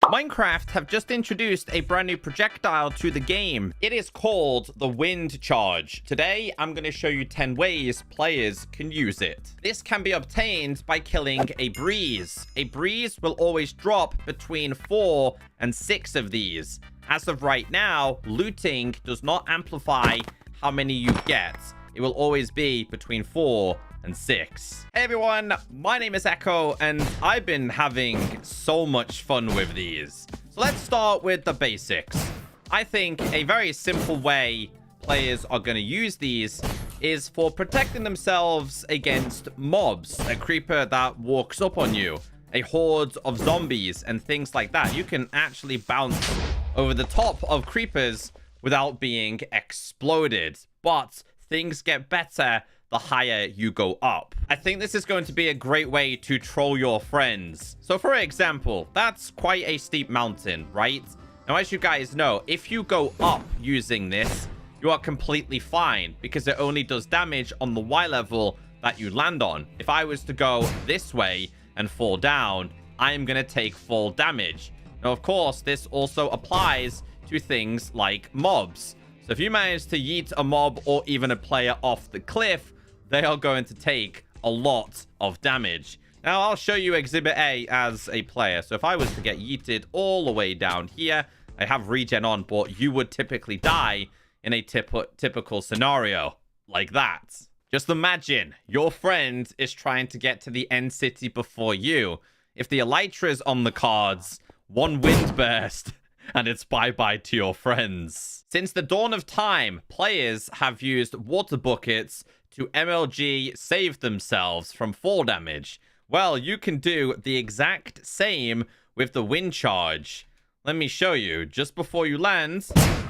Minecraft have just introduced a brand new projectile to the game. It is called the wind charge. Today, I'm going to show you 10 ways players can use it. This can be obtained by killing a breeze. A breeze will always drop between 4 and 6 of these. As of right now, looting does not amplify how many you get. It will always be between 4 and 6. Hey everyone, my name is Echo, and I've been having so much fun with these. So let's start with the basics. I think a very simple way players are going to use these is for protecting themselves against mobs. A creeper that walks up on you, a horde of zombies, and things like that. You can actually bounce over the top of creepers without being exploded. But things get better the higher you go up. I think this is going to be a great way to troll your friends. So for example, that's quite a steep mountain, right? Now, as you guys know, if you go up using this, you are completely fine because it only does damage on the Y level that you land on. If I was to go this way and fall down, I am going to take full damage. Now, of course, this also applies to things like mobs. So if you manage to yeet a mob or even a player off the cliff, they are going to take a lot of damage. Now, I'll show you Exhibit A as a player. So if I was to get yeeted all the way down here, I have regen on, but you would typically die in a typical scenario like that. Just imagine your friend is trying to get to the end city before you. If the Elytra's on the cards, one wind burst, and it's bye-bye to your friends. Since the dawn of time, players have used water buckets to MLG save themselves from fall damage. Well, you can do the exact same with the wind charge. Let me show you. Just before you land,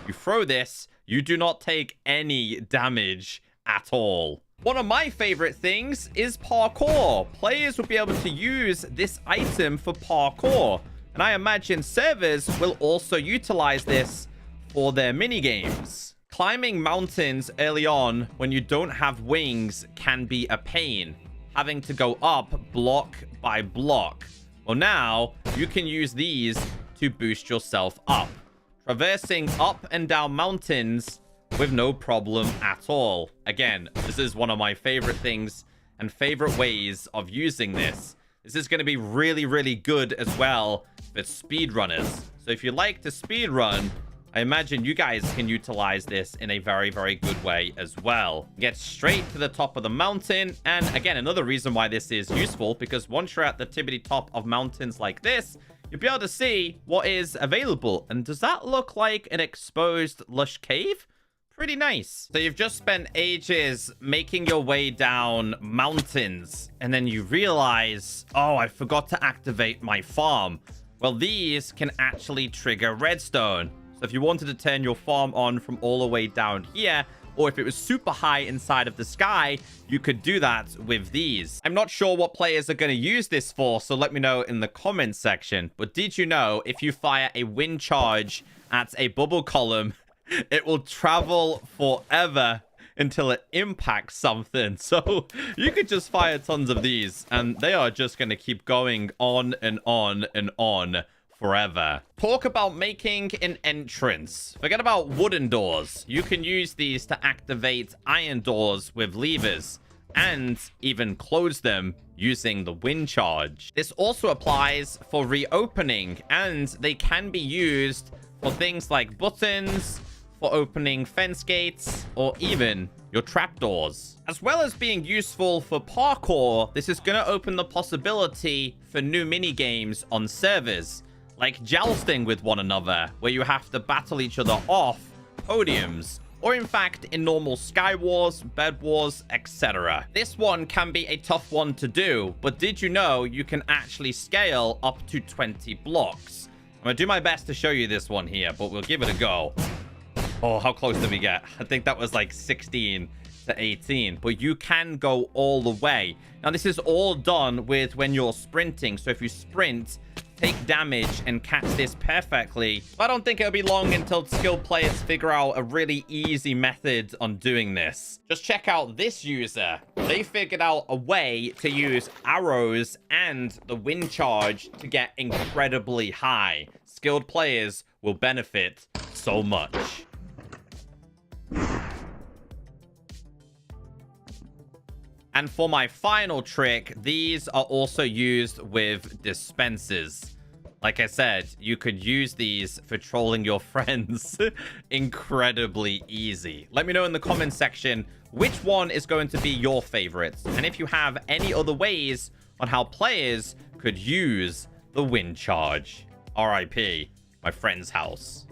you throw this, you do not take any damage at all. One of my favorite things is parkour. Players will be able to use this item for parkour. And I imagine servers will also utilize this for their minigames. Climbing mountains early on when you don't have wings can be a pain, having to go up block by block. Well, now you can use these to boost yourself up, traversing up and down mountains with no problem at all. Again, this is one of my favorite things and favorite ways of using this. This is going to be really, really good as well for speedrunners. So if you like to speedrun, I imagine you guys can utilize this in a very, very good way as well. Get straight to the top of the mountain. And again, another reason why this is useful, because once you're at the tippity top of mountains like this, you'll be able to see what is available. And does that look like an exposed lush cave? Pretty nice. So you've just spent ages making your way down mountains, and then you realize, oh, I forgot to activate my farm. Well, these can actually trigger redstone. So if you wanted to turn your farm on from all the way down here, or if it was super high inside of the sky, you could do that with these. I'm not sure what players are going to use this for, so let me know in the comments section. But did you know if you fire a wind charge at a bubble column, it will travel forever until it impacts something? So you could just fire tons of these, and they are just going to keep going on and on and on forever. Talk about making an entrance. Forget about wooden doors. You can use these to activate iron doors with levers and even close them using the wind charge. This also applies for reopening, and they can be used for things like buttons, for opening fence gates, or even your trapdoors. As well as being useful for parkour, this is going to open the possibility for new mini games on servers, like jousting with one another, where you have to battle each other off podiums, or in fact in normal sky wars, bed wars, etc. This one can be a tough one to do, but did you know you can actually scale up to 20 blocks? I'm gonna do my best to show you this one here, but we'll give it a go. Oh, how close did we get? I think that was like 16 to 18, but you can go all the way. Now, this is all done with when you're sprinting. So if you sprint take damage and catch this perfectly. I don't think it'll be long until skilled players figure out a really easy method on doing this. Just check out this user. They figured out a way to use arrows and the wind charge to get incredibly high. Skilled players will benefit so much. And for my final trick, these are also used with dispensers. Like I said, you could use these for trolling your friends incredibly easy. Let me know in the comment section which one is going to be your favorite. And if you have any other ways on how players could use the wind charge. RIP, my friend's house.